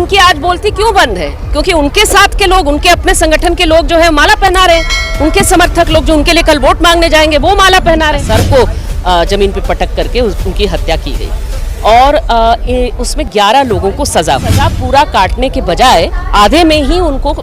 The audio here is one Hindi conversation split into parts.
उनकी आज बोलती क्यों बंद है? क्योंकि उनके साथ के लोग, उनके अपने संगठन के लोग जो है माला पहना रहे हैं। उनके समर्थक लोग जो उनके लिए कल वोट मांगने जाएंगे वो माला पहना रहे हैं। सर को जमीन पे पटक करके उनकी हत्या की गई और उसमें 11 लोगों को सजा पूरा काटने के बजाय आधे में ही उनको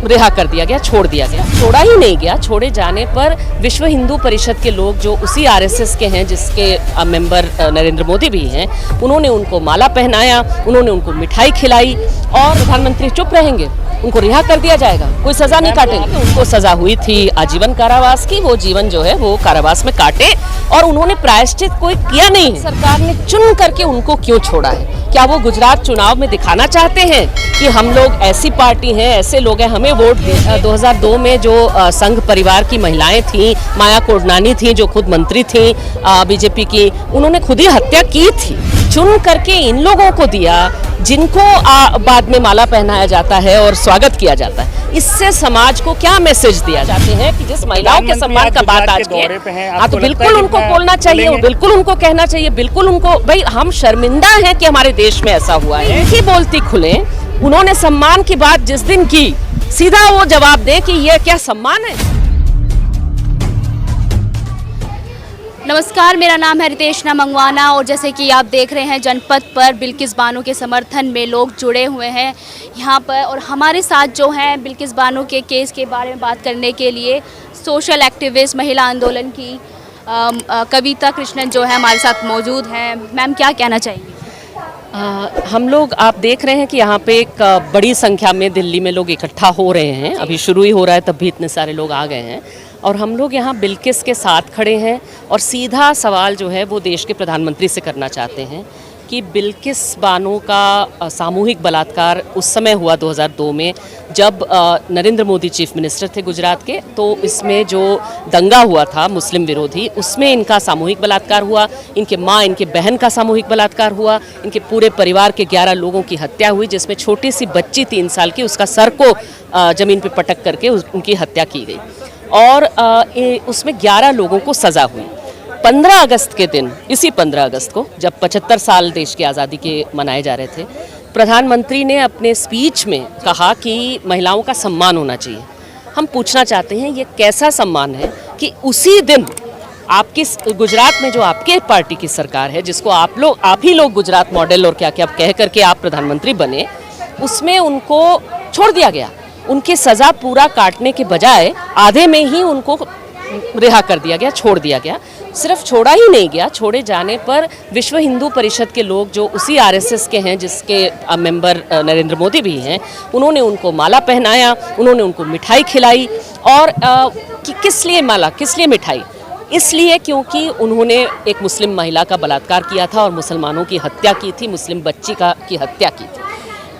रिहा कर दिया गया, छोड़ दिया गया। छोड़ा ही नहीं गया। छोड़े जाने पर विश्व हिंदू परिषद के लोग जो उसी आरएसएस के हैं, जिसके मेंबर नरेंद्र मोदी भी हैं, उन्होंने उनको माला पहनाया, उन्होंने उनको मिठाई खिलाई और प्रधानमंत्री चुप रहेंगे? उनको रिहा कर दिया जाएगा, कोई सजा नहीं काटेंगे। उनको सजा हुई थी आजीवन कारावास की, वो जीवन जो है वो कारावास में काटे और उन्होंने प्रायश्चित कोई किया नहीं है। सरकार ने चुन करके उनको क्यों छोड़ा है? क्या वो गुजरात चुनाव में दिखाना चाहते हैं कि हम लोग ऐसी पार्टी हैं, ऐसे लोग हैं, हमें वोट दें? 2002 में जो संघ परिवार की महिलाएं थीं, माया कोडनानी थी जो खुद मंत्री थी बीजेपी की, उन्होंने खुद ही हत्या की थी। चुन करके इन लोगों को दिया जिनको बाद में माला पहनाया जाता है और स्वागत किया जाता है। इससे समाज को क्या मैसेज दिया जाते हैं कि जिस महिलाओं के सम्मान का बात आज की है, हाँ तो बिल्कुल उनको बोलना चाहिए, बिल्कुल उनको कहना चाहिए, बिल्कुल उनको, भाई हम शर्मिंदा हैं कि हमारे देश में ऐसा हुआ है। इनकी बोलती खुले। उन्होंने सम्मान की बात जिस दिन की, सीधा वो जवाब दे कि ये क्या सम्मान है। नमस्कार, मेरा नाम है रितेशना मंगवाना और जैसे कि आप देख रहे हैं जनपद पर बिल्किस बानो के समर्थन में लोग जुड़े हुए हैं यहाँ पर। और हमारे साथ जो हैं बिल्किस बानो के केस के बारे में बात करने के लिए सोशल एक्टिविस्ट, महिला आंदोलन की कविता कृष्णन जो है हमारे साथ मौजूद हैं। मैम, क्या कहना चाहिए? हम लोग, आप देख रहे हैं कि यहाँ पे एक बड़ी संख्या में दिल्ली में लोग इकट्ठा हो रहे हैं। अभी शुरू ही हो रहा है, तब भी इतने सारे लोग आ गए हैं और हम लोग यहाँ बिल्किस के साथ खड़े हैं और सीधा सवाल जो है वो देश के प्रधानमंत्री से करना चाहते हैं कि बिल्किस बानो का सामूहिक बलात्कार उस समय हुआ 2002 में, जब नरेंद्र मोदी चीफ मिनिस्टर थे गुजरात के। तो इसमें जो दंगा हुआ था मुस्लिम विरोधी, उसमें इनका सामूहिक बलात्कार हुआ, इनके माँ, इनके बहन का सामूहिक बलात्कार हुआ, इनके पूरे परिवार के 11 लोगों की हत्या हुई, जिसमें छोटी सी बच्ची 3 साल की, उसका सर को ज़मीन पर पटक करके उनकी हत्या की गई और उसमें 11 लोगों को सज़ा हुई। 15 अगस्त के दिन, इसी 15 अगस्त को, जब 75 साल देश की आज़ादी के मनाए जा रहे थे, प्रधानमंत्री ने अपने स्पीच में कहा कि महिलाओं का सम्मान होना चाहिए। हम पूछना चाहते हैं ये कैसा सम्मान है कि उसी दिन आपकी गुजरात में जो आपके पार्टी की सरकार है, जिसको आप ही लोग गुजरात मॉडल और क्या क्या कह करके आप प्रधानमंत्री बने, उसमें उनको छोड़ दिया गया। उनकी सज़ा पूरा काटने के बजाय आधे में ही उनको रिहा कर दिया गया, छोड़ दिया गया। सिर्फ छोड़ा ही नहीं गया, छोड़े जाने पर विश्व हिंदू परिषद के लोग जो उसी आरएसएस के हैं, जिसके मेंबर नरेंद्र मोदी भी हैं, उन्होंने उनको माला पहनाया, उन्होंने उनको मिठाई खिलाई और किस लिए माला, किस लिए मिठाई? इसलिए क्योंकि उन्होंने एक मुस्लिम महिला का बलात्कार किया था और मुसलमानों की हत्या की थी, मुस्लिम बच्ची की हत्या की थी।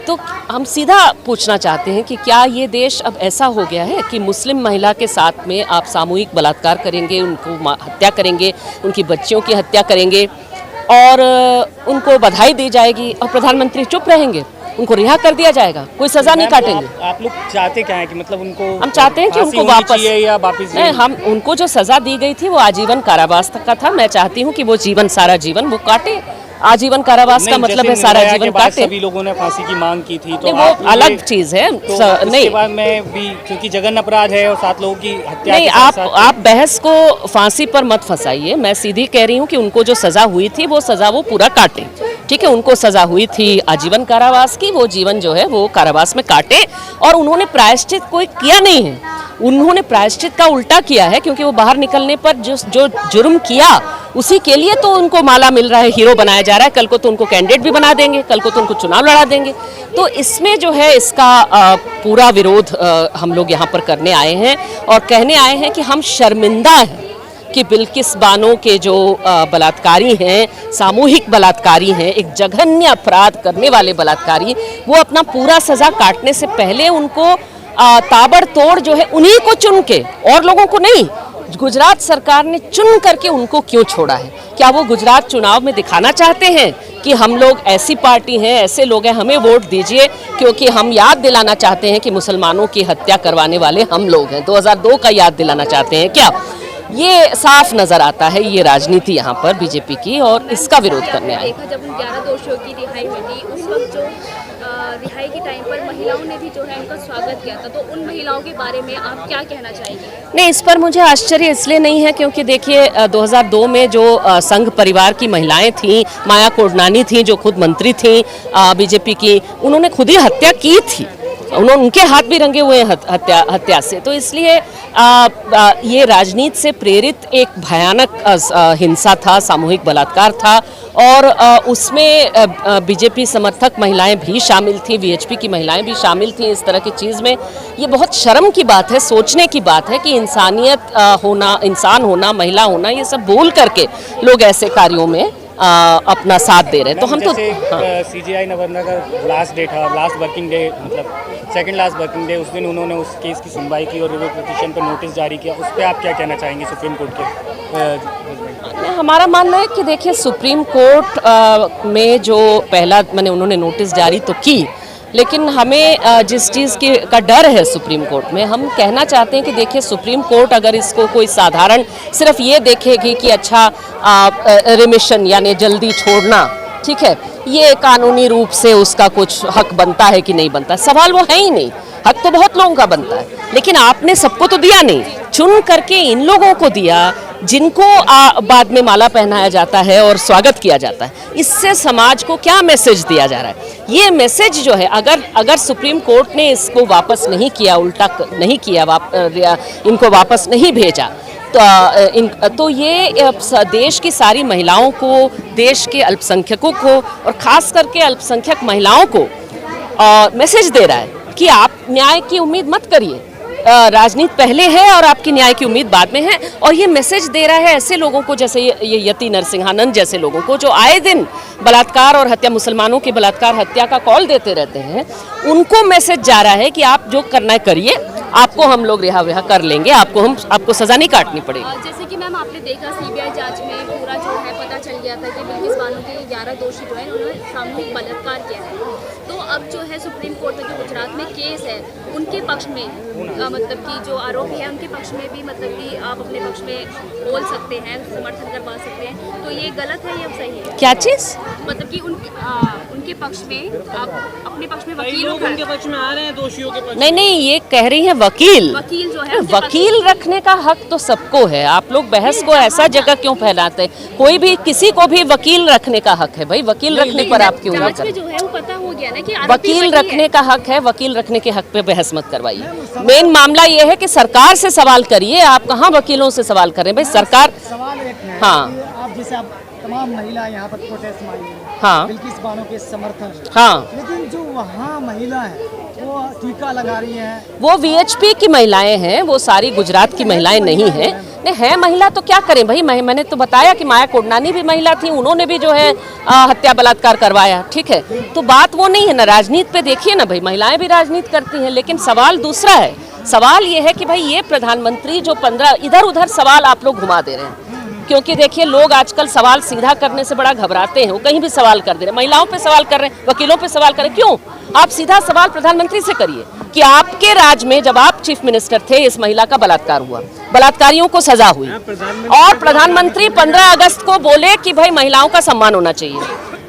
तो हम सीधा पूछना चाहते हैं कि क्या ये देश अब ऐसा हो गया है कि मुस्लिम महिला के साथ में आप सामूहिक बलात्कार करेंगे, उनको हत्या करेंगे, उनकी बच्चियों की हत्या करेंगे और उनको बधाई दी जाएगी और प्रधानमंत्री चुप रहेंगे? उनको रिहा कर दिया जाएगा, कोई सज़ा नहीं काटेंगे? आप लोग चाहते क्या है कि मतलब उनको, हम चाहते हैं कि उनको वापस नहीं, हम उनको जो सज़ा दी गई थी वो आजीवन कारावास का था। मैं चाहती हूँ कि वो जीवन, सारा जीवन वो काटे। आजीवन कारावास का मतलब है सारा जीवन काटे। सभी लोगों ने फांसी की मांग की थी, तो वो अलग चीज है। तो नहीं, बाद में भी क्योंकि जघन्य अपराध है और 7 लोगों की हत्या। नहीं, आप बहस को फांसी पर मत फंसाइए। मैं सीधी कह रही हूँ कि उनको जो सजा हुई थी वो सजा वो पूरा काटे। ठीक है, उनको सजा हुई थी आजीवन कारावास की, वो जीवन जो है वो कारावास में काटे और उन्होंने प्रायश्चित कोई किया नहीं है। उन्होंने प्रायश्चित का उल्टा किया है, क्योंकि वो बाहर निकलने पर जो जुर्म किया उसी के लिए तो उनको माला मिल रहा है, हीरो बनाया जा रहा है। कल को तो उनको कैंडिडेट भी बना देंगे, कल को तो उनको चुनाव लड़ा देंगे। तो इसमें जो है इसका पूरा विरोध हम लोग यहाँ पर करने आए हैं और कहने आए हैं कि हम शर्मिंदा हैं कि बिल्किस बानो के जो बलात्कारी हैं, सामूहिक बलात्कारी हैं, एक जघन्य अपराध करने वाले बलात्कारी, वो अपना पूरा सज़ा काटने से पहले उनको ताबड़तोड़ जो है उन्हीं को चुन के, और लोगों को नहीं, गुजरात सरकार ने चुन करके उनको क्यों छोड़ा है? क्या वो गुजरात चुनाव में दिखाना चाहते हैं कि हम लोग ऐसी पार्टी हैं, ऐसे लोग हैं, हमें वोट दीजिए? क्योंकि हम याद दिलाना चाहते हैं कि मुसलमानों की हत्या करवाने वाले हम लोग हैं। 2002 का याद दिलाना चाहते हैं क्या? ये साफ नजर आता है ये राजनीति यहाँ पर बीजेपी की, और इसका विरोध करने आए। जब उन 11 दोषियों की रिहाई हुई थी, उस वक्त जो रिहाई के टाइम पर महिलाओं ने भी जो है उनका स्वागत किया था, तो उन महिलाओं के बारे में आप क्या कहना चाहेंगे? नहीं, इस पर मुझे आश्चर्य इसलिए नहीं है क्योंकि देखिए 2002 में जो संघ परिवार की महिलाएं थीं, माया कोडनानी थीं जो खुद मंत्री थीं बीजेपी की, उन्होंने खुद ही हत्या की थी, उनके हाथ भी रंगे हुए हैं हत्या से। तो इसलिए ये राजनीति से प्रेरित एक भयानक हिंसा था, सामूहिक बलात्कार था और उसमें बीजेपी समर्थक महिलाएं भी शामिल थी, वीएचपी की महिलाएं भी शामिल थी इस तरह की चीज़ में। ये बहुत शर्म की बात है, सोचने की बात है कि इंसानियत होना, इंसान होना, महिला होना, ये सब भूल करके लोग ऐसे कार्यों में अपना साथ दे रहे हैं। तो हम तो सीजीआई नवरत्न का लास्ट डे था, लास्ट वर्किंग डे, मतलब सेकंड लास्ट वर्किंग डे, उस दिन उन्होंने उस केस की सुनवाई की और रिव्यू पिटीशन पर नोटिस जारी किया। उस पर आप क्या कहना चाहेंगे सुप्रीम कोर्ट के? हमारा मानना है कि देखिए सुप्रीम कोर्ट में जो पहला उन्होंने नोटिस जारी तो की, लेकिन हमें जिस चीज़ का डर है सुप्रीम कोर्ट में, हम कहना चाहते हैं कि देखिए सुप्रीम कोर्ट अगर इसको कोई साधारण सिर्फ ये देखेगी कि अच्छा रिमिशन यानी जल्दी छोड़ना, ठीक है, ये कानूनी रूप से उसका कुछ हक बनता है कि नहीं बनता, सवाल वो है ही नहीं। हक तो बहुत लोगों का बनता है, लेकिन आपने सबको तो दिया नहीं, चुन करके इन लोगों को दिया जिनको बाद में माला पहनाया जाता है और स्वागत किया जाता है। इससे समाज को क्या मैसेज दिया जा रहा है? ये मैसेज जो है, अगर सुप्रीम कोर्ट ने इसको वापस नहीं किया, उल्टा नहीं किया, इनको वापस नहीं भेजा, तो ये देश की सारी महिलाओं को, देश के अल्पसंख्यकों को और ख़ास करके अल्पसंख्यक महिलाओं को मैसेज दे रहा है कि आप न्याय की उम्मीद मत करिए, राजनीति पहले है और आपकी न्याय की उम्मीद बाद में है। और ये मैसेज दे रहा है ऐसे लोगों को जैसे ये यति नरसिंहानंद जैसे लोगों को जो आए दिन बलात्कार और हत्या, मुसलमानों की बलात्कार हत्या का कॉल देते रहते हैं, उनको मैसेज जा रहा है कि आप जो करना है करिए, आपको हम लोग रिहा विहा कर लेंगे, आपको सजा नहीं काटनी पड़ेगी। जैसे कि मैम आपने देखा सीबीआई जांच में पूरा जो है पता चल गया था कि बिल्किस बानो के 11 दोषी जो है उन्होंने सामूहिक बलात्कार किया है। तो अब जो है सुप्रीम कोर्ट में जो गुजरात में केस है उनके पक्ष में मतलब कि जो आरोपी है उनके पक्ष में भी मतलब कि आप अपने पक्ष में बोल सकते हैं, समर्थन करवा सकते हैं, तो ये गलत है या सही है? क्या चीज़? मतलब कि उनके पक्ष में आप अपने पक्ष में वकील उनके पक्ष में आ रहे हैं, दोषियों के पक्ष नहीं, ये कह रही है वकील जो है वकील रखने का हक तो सबको है। आप लोग बहस को ऐसा जगह क्यों फैलाते हैं? कोई भी किसी को भी वकील रखने का हक है भाई, वकील रखने पर आप क्यों ना करें? जो है वो पता हो गया ना कि वकील रखने का हक है, वकील रखने के हक पे बहस मत करवाइए। मेन मामला ये है कि सरकार से सवाल करिए, आप कहाँ वकीलों से सवाल कर रहे हैं भाई? सरकार सवाल एक है, हाँ, आप जैसे आप तमाम महिला यहाँ पर प्रोटेस्ट में आई हैं, हाँ, बिल्किस बानो के समर्थन, हाँ, लेकिन जो वहाँ महिला है वो टीका लगा रही हैं, वो वीएचपी की महिलाएं हैं, वो सारी गुजरात की महिलाएं नहीं हैं। नहीं है महिला तो क्या करें भाई? मैंने तो बताया कि माया कोडनानी भी महिला थी, उन्होंने भी जो है हत्या बलात्कार करवाया, ठीक है। तो बात वो नहीं है ना, राजनीति पे देखिए ना भाई, महिलाएं भी राजनीति करती हैं, लेकिन सवाल दूसरा है। सवाल ये है कि भाई ये प्रधानमंत्री जो 15 इधर उधर सवाल आप लोग घुमा दे रहे हैं, क्योंकि देखिए लोग आजकल सवाल सीधा करने से बड़ा घबराते हैं, वो कहीं भी सवाल कर दे रहे हैं, महिलाओं पे सवाल कर रहे हैं, वकीलों पे सवाल कर रहे हैं। क्यों? आप सीधा सवाल प्रधानमंत्री से करिए कि आपके राज में जब आप चीफ मिनिस्टर थे इस महिला का बलात्कार हुआ, बलात्कारियों को सजा हुई और प्रधानमंत्री 15 अगस्त को बोले कि भाई महिलाओं का सम्मान होना चाहिए,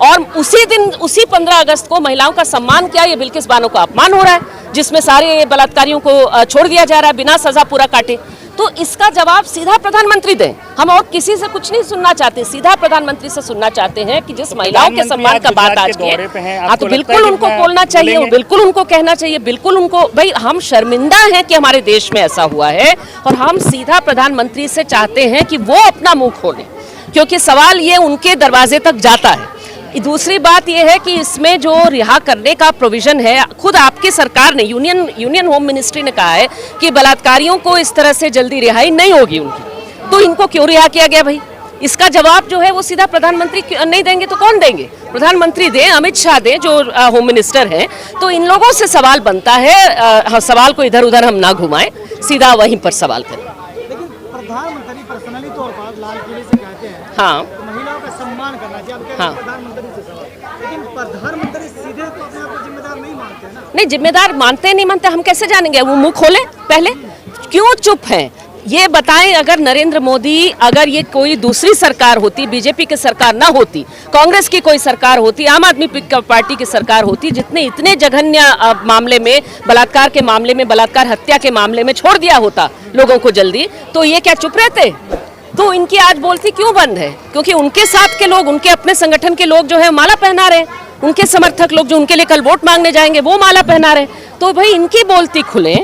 और उसी दिन उसी 15 अगस्त को महिलाओं का सम्मान किया, ये बिल्किस बानो का अपमान हो रहा है जिसमें सारे बलात्कारियों को छोड़ दिया जा रहा है बिना सजा पूरा काटे। तो इसका जवाब सीधा प्रधानमंत्री दें। हम और किसी से कुछ नहीं सुनना चाहते, सीधा प्रधानमंत्री से सुनना चाहते हैं कि जिस महिलाओं के सम्मान का बात आज की, हाँ, तो बिल्कुल उनको बोलना चाहिए, बिल्कुल उनको कहना चाहिए, बिल्कुल उनको, भाई हम शर्मिंदा हैं कि हमारे देश में ऐसा हुआ है, और हम सीधा प्रधानमंत्री से चाहते हैं कि वो अपना मुंह खोलें, क्योंकि सवाल ये उनके दरवाजे तक जाता है। दूसरी बात यह है कि इसमें जो रिहा करने का प्रोविजन है, खुद आपकी सरकार ने, यूनियन होम मिनिस्ट्री ने कहा है कि बलात्कारियों को इस तरह से जल्दी रिहाई नहीं होगी उनकी, तो इनको क्यों रिहा किया गया भाई? इसका जवाब जो है वो सीधा प्रधानमंत्री नहीं देंगे तो कौन देंगे? प्रधानमंत्री दें, अमित शाह दें जो होम मिनिस्टर हैं। तो इन लोगों से सवाल बनता है, सवाल को इधर उधर हम ना घुमाएं, सीधा वहीं पर सवाल करें। लेकिन प्रधानमंत्री पर्सनली तौर पर लाल किले से कहते हैं, हाँ, तो महिलाओं का सम्मान करना चाहिए, आप कह रहे हैं प्रधानमंत्री से सवाल, लेकिन प्रधानमंत्री सीधे तो अपने आप को जिम्मेदार नहीं मानते हैं ना? नहीं, जिम्मेदार मानते नहीं मानते हम कैसे जानेंगे? वो मुंह खोले पहले, क्यों चुप हैं? ये बताएं, अगर नरेंद्र मोदी, अगर ये कोई दूसरी सरकार होती, बीजेपी की सरकार ना होती, कांग्रेस की कोई सरकार होती, आम आदमी पार्टी की सरकार होती, जितने इतने जघन्य मामले में, बलात्कार के मामले में, बलात्कार हत्या के मामले में छोड़ दिया होता लोगों को जल्दी, तो ये क्या चुप रहते? तो इनकी आज बोलती क्यों बंद है? क्योंकि उनके साथ के लोग, उनके अपने संगठन के लोग जो है माला पहना रहे, उनके समर्थक लोग जो उनके लिए कल वोट मांगने जाएंगे वो माला पहना रहे। तो भाई इनकी बोलती खुले।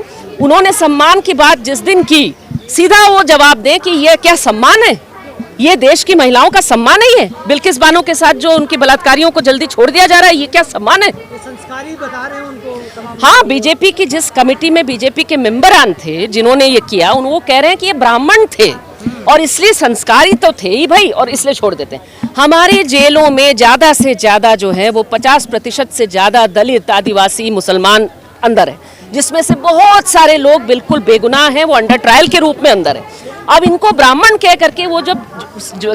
उन्होंने सम्मान की बात जिस दिन की, सीधा वो जवाब दें कि ये क्या सम्मान है? ये देश की महिलाओं का सम्मान नहीं है? बिल्किस बानो के साथ जो उनकी बलात्कारियों को जल्दी छोड़ दिया जा रहा है, ये क्या सम्मान है? ये संस्कारी बता रहे हैं उनको। हाँ, बीजेपी की जिस कमेटी में बीजेपी के मेंबरान थे जिन्होंने ये किया, वो कह रहे हैं कि ये ब्राह्मण थे और इसलिए संस्कारी तो थे ही भाई, और इसलिए छोड़ देते हैं। हमारे जेलों में ज़्यादा से ज़्यादा जो है वो 50% से ज़्यादा दलित, आदिवासी, मुसलमान अंदर है, जिसमें से बहुत सारे लोग बिल्कुल बेगुनाह हैं, वो अंडर ट्रायल के रूप में अंदर है। अब इनको ब्राह्मण कह करके वो जब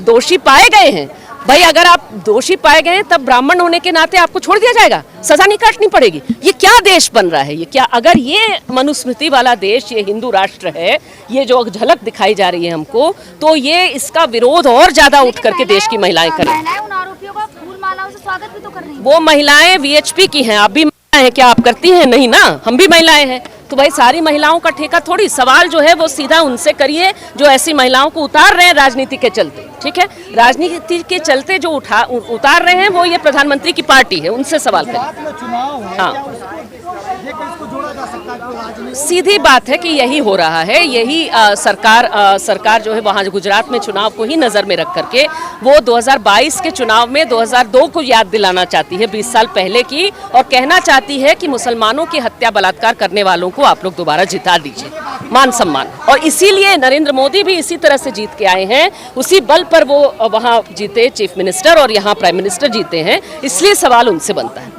दोषी पाए गए हैं, भाई अगर आप दोषी पाए गए हैं तब ब्राह्मण होने के नाते आपको छोड़ दिया जाएगा, सजा नहीं काटनी पड़ेगी? ये क्या देश बन रहा है? ये क्या, अगर ये मनुस्मृति वाला देश, ये हिंदू राष्ट्र है, ये जो झलक दिखाई जा रही है हमको, तो ये इसका विरोध और ज्यादा उठ करके देश की महिलाएं करें। उन आरोपियों का फूल मालाओं से स्वागत भी तो कर रही हैं। वो महिलाएं वीएचपी की हैं, आप भी महिलाएं हैं, क्या आप करती हैं? नहीं ना, हम भी महिलाएं हैं। तो भाई सारी महिलाओं का ठेका थोड़ी, सवाल जो है वो सीधा उनसे करिए जो ऐसी महिलाओं को उतार रहे हैं राजनीति के चलते। ठीक है, राजनीति के चलते जो उतार रहे हैं वो ये प्रधानमंत्री की पार्टी है, उनसे सवाल करिए। चुनाव है, हाँ, क्या इसको जोड़ा जा सकता है राजनीति? सीधी बात है कि यही हो रहा है। यही सरकार जो है वहाँ गुजरात में चुनाव को ही नज़र में रख करके वो 2022 के चुनाव में 2002 को याद दिलाना चाहती है, 20 साल पहले की, और कहना चाहती है कि मुसलमानों की हत्या, बलात्कार करने वालों को आप लोग दोबारा जिता दीजिए, मान सम्मान। और इसीलिए नरेंद्र मोदी भी इसी तरह से जीत के आए हैं, उसी बल पर वो वहाँ जीते चीफ मिनिस्टर और यहाँ प्राइम मिनिस्टर जीते हैं, इसलिए सवाल उनसे बनता है।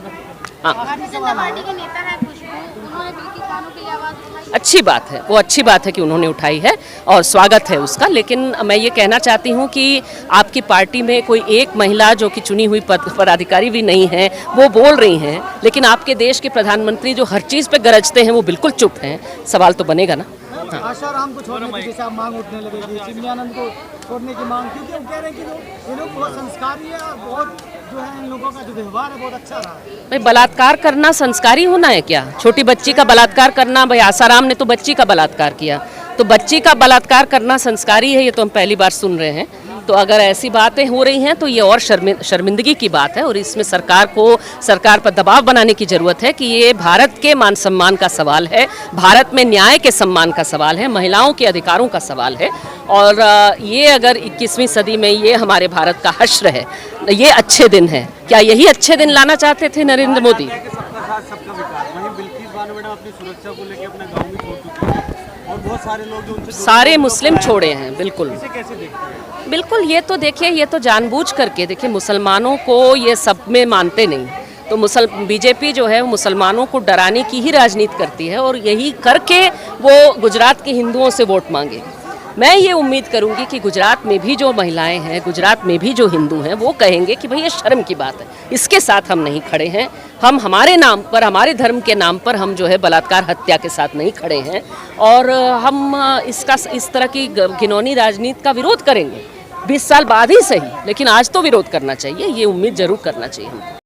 हाँ, पार्टी के नेता हैं खुशबू, उन्होंने बिल्किस बानो के लिए आवाज उठाई। अच्छी बात है, वो अच्छी बात है कि उन्होंने उठाई है और स्वागत है उसका। लेकिन मैं ये कहना चाहती हूँ कि आपकी पार्टी में कोई एक महिला जो कि चुनी हुई पदाधिकारी भी नहीं है, वो बोल रही हैं, लेकिन आपके देश के प्रधानमंत्री जो हर चीज़ पे गरजते हैं वो बिल्कुल चुप हैं। सवाल तो बनेगा ना। आशाराम को छोड़ने की जैसे आप मांग उठने लगेगी, चिन्मयानंद को छोड़ने की मांग, क्योंकि वो कह रहे हैं कि ये लोग बहुत संस्कारी है और बहुत जो है इन लोगों का जो व्यवहार है बहुत अच्छा रहा है। भाई बलात्कार करना संस्कारी होना है क्या? छोटी बच्ची का बलात्कार करना, भाई आसाराम ने तो बच्ची का बलात्कार किया, तो बच्ची का बलात्कार करना संस्कारी है, ये तो हम पहली बार सुन रहे हैं। तो अगर ऐसी बातें हो रही हैं तो ये और शर्मिंदगी की बात है, और इसमें सरकार पर दबाव बनाने की ज़रूरत है कि ये भारत के मान सम्मान का सवाल है, भारत में न्याय के सम्मान का सवाल है, महिलाओं के अधिकारों का सवाल है। और ये अगर 21वीं सदी में ये हमारे भारत का हश्र है, ये अच्छे दिन है, क्या यही अच्छे दिन लाना चाहते थे नरेंद्र मोदी? सारे मुस्लिम छोड़े हैं, बिल्कुल बिल्कुल। ये तो देखिए, ये तो जानबूझ करके, देखिए मुसलमानों को ये सब में मानते नहीं, तो बीजेपी जो है वो मुसलमानों को डराने की ही राजनीति करती है, और यही करके वो गुजरात के हिंदुओं से वोट मांगे। मैं ये उम्मीद करूंगी कि गुजरात में भी जो महिलाएं हैं, गुजरात में भी जो हिंदू हैं, वो कहेंगे कि भाई ये शर्म की बात है, इसके साथ हम नहीं खड़े हैं, हम हमारे नाम पर, हमारे धर्म के नाम पर हम जो है बलात्कार हत्या के साथ नहीं खड़े हैं, और हम इस तरह की घिनौनी राजनीति का विरोध करेंगे 20 साल बाद ही सही, लेकिन आज तो विरोध करना चाहिए, ये उम्मीद जरूर करना चाहिए हमको।